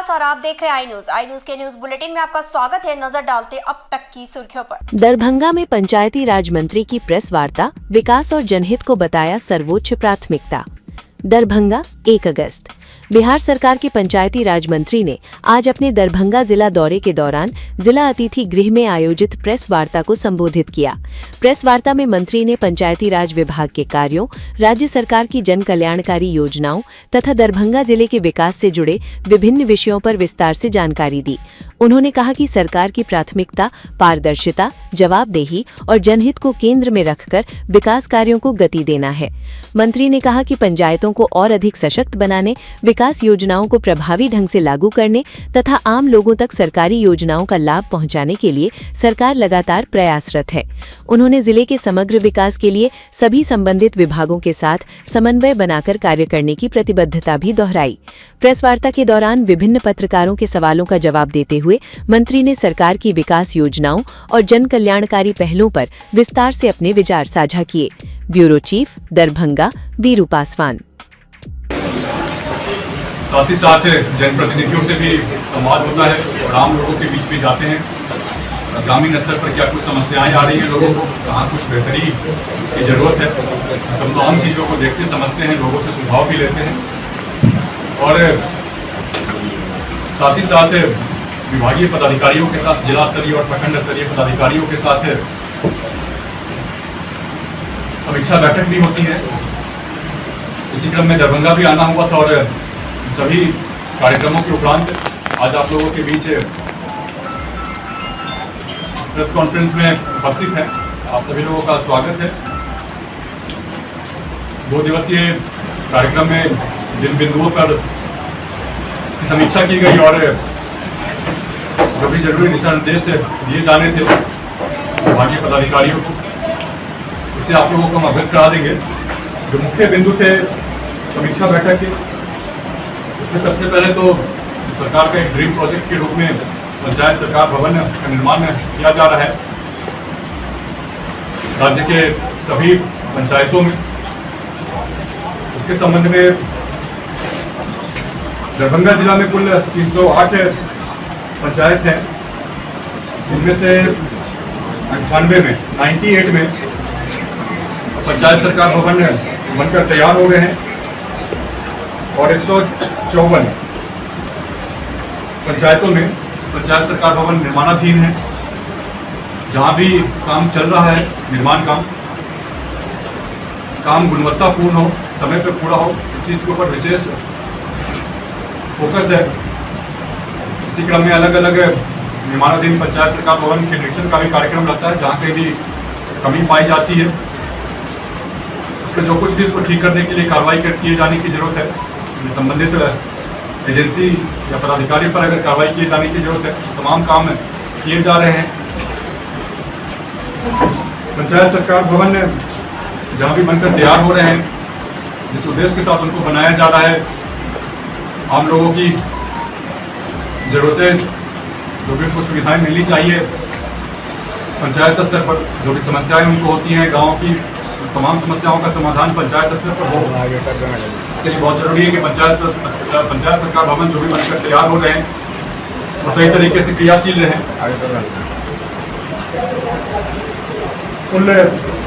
विकास और आप देख रहे हैं आई न्यूज के न्यूज बुलेटिन में आपका स्वागत है। नजर डालते अब तक की सुर्खियों पर। दरभंगा में पंचायती राज मंत्री की प्रेस वार्ता, विकास और जनहित को बताया सर्वोच्च प्राथमिकता। दरभंगा 1 अगस्त। बिहार सरकार के पंचायती राज मंत्री ने आज अपने दरभंगा जिला दौरे के दौरान जिला अतिथि गृह में आयोजित प्रेस वार्ता को संबोधित किया। प्रेस वार्ता में मंत्री ने पंचायती राज विभाग के कार्यों, राज्य सरकार की जन कल्याणकारी योजनाओं तथा दरभंगा जिले के विकास से जुड़े विभिन्न विषयों पर विस्तार से जानकारी दी। उन्होंने कहा कि सरकार की प्राथमिकता पारदर्शिता, जवाबदेही और जनहित को केंद्र में रखकर विकास कार्यों को गति देना है। मंत्री ने कहा कि पंचायतों को और अधिक सशक्त बनाने, विकास योजनाओं को प्रभावी ढंग से लागू करने तथा आम लोगों तक सरकारी योजनाओं का लाभ पहुंचाने के लिए सरकार लगातार प्रयासरत है। उन्होंने जिले के समग्र विकास के लिए सभी संबंधित विभागों के साथ समन्वय बनाकर कार्य करने की प्रतिबद्धता भी दोहराई। प्रेस वार्ता के दौरान विभिन्न पत्रकारों के सवालों का जवाब देते हुए मंत्री ने सरकार की विकास योजनाओं और जन कल्याणकारी पहलों पर विस्तार से अपने विचार साझा किए। Bureau chief Darbhanga Veeru Paswan. साथ ही साथ जनप्रतिनिधियों से भी संवाद होता है और आम लोगों के बीच भी जाते हैं। ग्रामीण स्तर पर क्या कुछ समस्याएं आ रही हैं लोगों को, कहाँ कुछ बेहतरी की जरूरत है, तमाम चीज़ों को देखते समझते हैं, लोगों से सुझाव भी लेते हैं। और साथ ही साथ विभागीय पदाधिकारियों के साथ, जिला स्तरीय और प्रखंड स्तरीय पदाधिकारियों के साथ समीक्षा बैठक भी होती है। इसी क्रम में दरभंगा भी आना हुआ था और सभी कार्यक्रमों के उपरांत आज आप लोगों के बीच प्रेस कॉन्फ्रेंस में उपस्थित है। आप सभी लोगों का स्वागत है। 2 दिवसीय कार्यक्रम में जिन बिंदुओं पर समीक्षा की गई और जो भी जरूरी दिशा निर्देश दिए जाने थे विभागीय पदाधिकारियों को, उससे आप लोगों को हम अवगत करा देंगे। जो मुख्य बिंदु थे समीक्षा बैठक के, उसमें सबसे पहले तो सरकार का एक ड्रीम प्रोजेक्ट के रूप में पंचायत सरकार भवन का निर्माण किया जा रहा है राज्य के सभी पंचायतों में। उसके संबंध में दरभंगा जिला में कुल 308 पंचायत हैं। इनमें से 98 में पंचायत सरकार भवन बनकर तैयार हो गए हैं और 154 पंचायतों में पंचायत सरकार भवन निर्माणाधीन है। जहां भी काम चल रहा है, निर्माण काम गुणवत्तापूर्ण हो, समय पर पूरा हो, इस चीज़ के ऊपर विशेष फोकस है। इसी क्रम में अलग अलग निर्माणाधीन पंचायत सरकार भवन के निरीक्षण का भी कार्यक्रम रहता है। जहाँ कहीं भी कमी पाई जाती है, उस पर जो कुछ भी उसको ठीक करने के लिए कार्रवाई किए जाने की जरूरत है। संबंधित एजेंसी या पदाधिकारी पर अगर कार्रवाई किए जाने की जरूरत है, तमाम काम किए जा रहे हैं। पंचायत सरकार भवन जहाँ भी बनकर तैयार हो रहे हैं, जिस उद्देश्य के साथ उनको बनाया जा रहा है, आम लोगों की ज़रूरतें, जो भी उनको सुविधाएं मिलनी चाहिए पंचायत स्तर पर, जो भी समस्याएं उनको होती हैं गाँव की, तमाम समस्याओं का समाधान पंचायत स्तर पर हो। इसके लिए बहुत जरूरी है कि पंचायत सरकार भवन जो भी बनकर तैयार हो रहे हैं वो सही तरीके से क्रियाशील रहें। कुल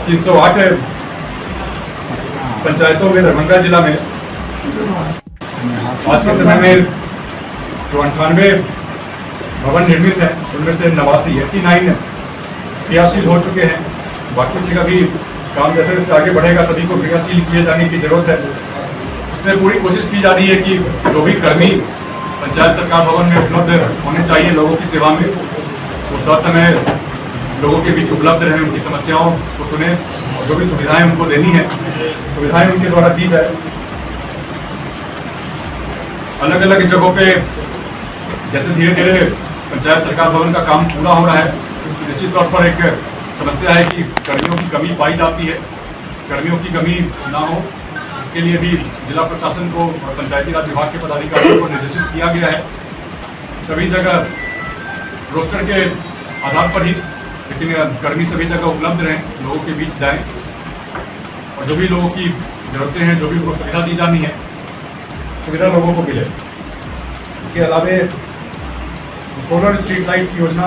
308 पंचायतों में दरभंगा जिला में आज के समय में जो 98 भवन निर्मित है, उनमें से 89 क्रियाशील हो चुके हैं। बाकी जगह भी काम जैसे जैसे आगे बढ़ेगा, सभी को क्रियाशील किए जाने की जरूरत है। इसमें पूरी कोशिश की जा रही है कि जो भी कर्मी पंचायत सरकार भवन में उपलब्ध होने चाहिए लोगों की सेवा में, वो ससमय लोगों के बीच उपलब्ध रहें, उनकी समस्याओं को सुने और जो भी सुविधाएं उनको देनी है, सुविधाएं उनके द्वारा दी जाए। अलग अलग जगहों पे जैसे धीरे धीरे पंचायत सरकार भवन का काम पूरा हो रहा है, निश्चित तौर पर एक समस्या है कि कर्मियों की कमी पाई जाती है। कर्मियों की कमी ना हो, इसके लिए भी जिला प्रशासन को और पंचायती राज विभाग के पदाधिकारियों को निर्देशित किया गया है। सभी जगह रोस्टर के आधार पर ही, लेकिन कर्मी सभी जगह उपलब्ध रहें, लोगों के बीच जाएं और जो भी लोगों की जरूरतें हैं, जो भी उनको सुविधा दी जानी है, सुविधा लोगों को मिले। इसके अलावा सोलर स्ट्रीट लाइट की योजना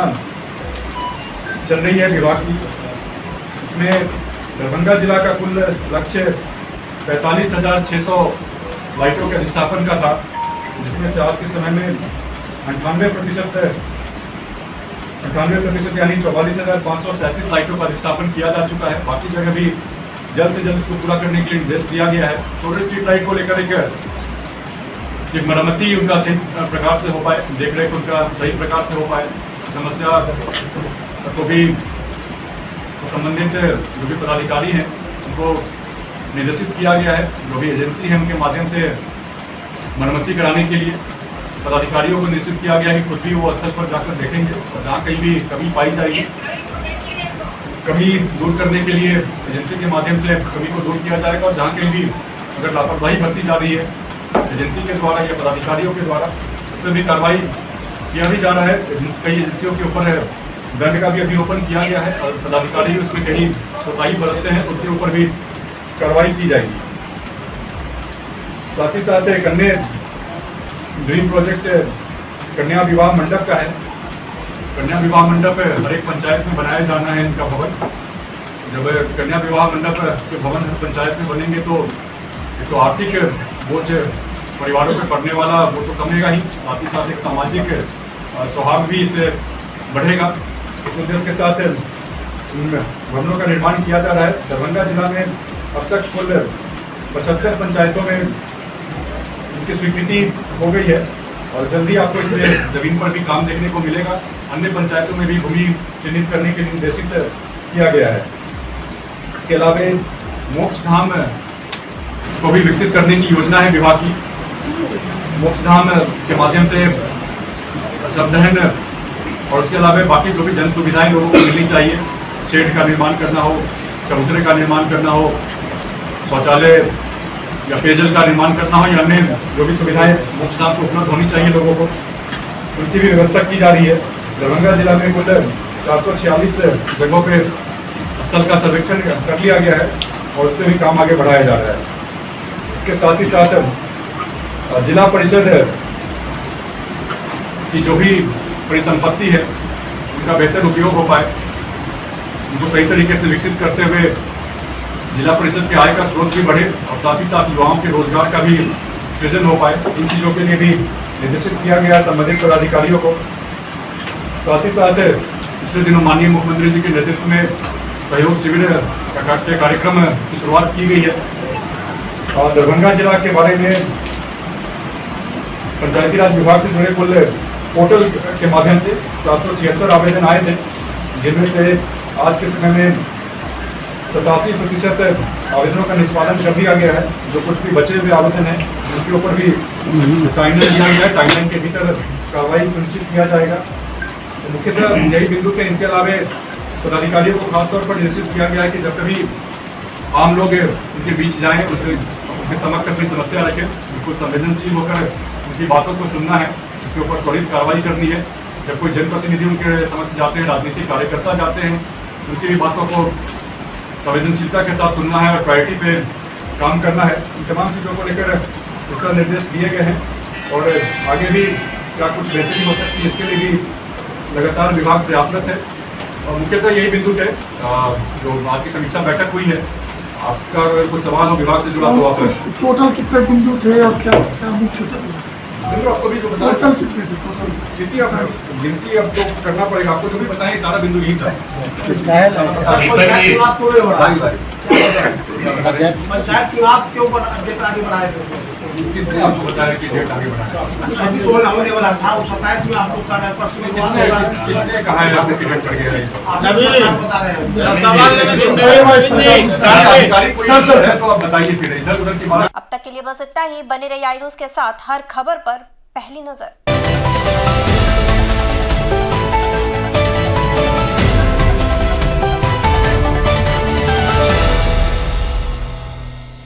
चल रही है विभाग की। इसमें दरभंगा जिला का कुल लक्ष्य 45,600 लाइटों के अधिष्ठापन का था, जिसमें से आज के समय में 98% यानी 44,537 लाइटों का अधिष्ठापन किया जा चुका है। बाकी जगह भी जल्द से जल्द इसको पूरा करने के लिए निर्देश दिया गया है। सोलर स्ट्रीट लाइट को लेकर एक मरम्मती उनका सही प्रकार से हो पाए, देखरेख उनका सही प्रकार से हो पाए, समस्या को भी संबंधित जो भी पदाधिकारी हैं उनको निर्देशित किया गया है। जो भी एजेंसी है उनके माध्यम से मरम्मती कराने के लिए पदाधिकारियों को निर्देशित किया गया है कि खुद भी वो स्थल पर जाकर देखेंगे और जहाँ कहीं भी कमी पाई जाएगी, कमी दूर करने के लिए एजेंसी के माध्यम से कमी को दूर किया जाएगा। और जहाँ कहीं भी अगर लापरवाही बरती जा रही है एजेंसी के द्वारा या पदाधिकारियों के द्वारा, उस पर भी कार्रवाई किया भी जा रहा है। कई एजेंसियों के ऊपर दंड का भी अभिरोपण किया गया है और पदाधिकारी उसमें कहीं कोताही बरतते हैं तो उनके ऊपर भी कार्रवाई की जाएगी। साथ ही साथ एक अन्य ड्रीम प्रोजेक्ट कन्या विवाह मंडप का है। कन्या विवाह मंडप हर एक पंचायत में बनाया जाना है इनका भवन। जब कन्या विवाह मंडप के भवन हर पंचायत में बनेंगे तो एक तो आर्थिक बोझ परिवारों पर पड़ने वाला वो तो कमेगा ही, साथ ही साथ एक सामाजिक सौहार्द भी इससे बढ़ेगा। इस उद्देश्य के साथ भवनों का निर्माण किया जा रहा है। दरभंगा जिला में अब तक कुल 75 पंचायतों में इनकी स्वीकृति हो गई है और जल्दी आपको इसमें जमीन पर भी काम देखने को मिलेगा। अन्य पंचायतों में भी भूमि चिन्हित करने के लिए निर्देशित किया गया है। इसके अलावा मोक्ष धाम को भी विकसित करने की योजना है विभाग की। मोक्ष धाम के माध्यम से शवदहन और उसके अलावा बाकी जो भी जन सुविधाएं लोगों को मिलनी चाहिए, शेड का निर्माण करना हो, चबूतरे का निर्माण करना हो, शौचालय या पेयजल का निर्माण करना हो या अन्य जो भी सुविधाएं मोक्षधाम को उपलब्ध होनी चाहिए लोगों को, उनकी भी व्यवस्था की जा रही है। दरभंगा जिला में कुल 446 जगहों पे स्थल का सर्वेक्षण कर लिया गया है और उस पर भी काम आगे बढ़ाया जा रहा है। इसके साथ ही साथ जिला परिषद की जो भी परिसंपत्ति है उनका बेहतर उपयोग हो पाए, उनको सही तरीके से विकसित करते हुए जिला परिषद के आय का स्रोत भी बढ़े और साथ ही साथ युवाओं के रोजगार का भी सृजन हो पाए। इन चीज़ों के लिए भी निर्देशित किया गया संबंधित पदाधिकारियों को। साथ ही साथ पिछले दिनों माननीय मुख्यमंत्री जी के नेतृत्व में सहयोग शिविर के कार्यक्रम की शुरुआत की गई है और दरभंगा जिला के बारे में पंचायती राज विभाग से जुड़े कुल पोर्टल के माध्यम से 776 आवेदन आए थे, जिनमें से आज के समय में 87% आवेदनों का निष्पादन कर दिया गया है। जो कुछ भी बचे हुए आवेदन हैं उनके ऊपर भी टाइमलाइन दिया गया है, टाइमलाइन के भीतर कार्रवाई सुनिश्चित किया जाएगा। तो मुख्यतः यही बिंदु थे। इनके अलावा पदाधिकारियों को खासतौर पर निर्देशित किया गया है कि जब कभी आम लोग उनके बीच जाएं, उनके समक्ष अपनी समस्या रखें, बिल्कुल संवेदनशील होकर उनकी बातों को सुनना है, उसके ऊपर त्वरित कार्रवाई करनी है। जब कोई जनप्रतिनिधि उनके समक्ष जाते हैं, राजनीतिक कार्यकर्ता जाते हैं, उनकी भी बातों को संवेदनशीलता के साथ सुनना है और प्रायोरिटी पे काम करना है। इन तमाम चीज़ों को लेकर दिशा निर्देश दिए गए हैं और आगे भी क्या कुछ बेहतरी हो सकती है इसके लिए भी लगातार विभाग प्रयासरत है। और मुख्यतः यही बिंदु थे जो आज की समीक्षा बैठक हुई है। आपका अगर कोई सवाल हो विभाग से जुड़ा तो आप टोटल कितने बिंदु थे और क्या मुख्य बिंदु आपको भी जो बताया टोटल कितने थे टोटल गिनती अब तो करना पड़ेगा आपको, जो भी बताएं सारा बिंदु यही था। पंचायत चुनाव क्यों डेट आगे बढ़ाए थे? किसने आपको बताया कि डेट आगे बढ़ाया? अभी तो होने वाला था वो 27 में आप लोग का है, परसों में किसने कहा है आपको कि डेट बढ़ गया है? तो आप बताइए फिर इधर उधर की बात। अब तक के लिए बस इतना ही। बने रहिए आई न्यूज़ के साथ, हर खबर पर पहली नजर।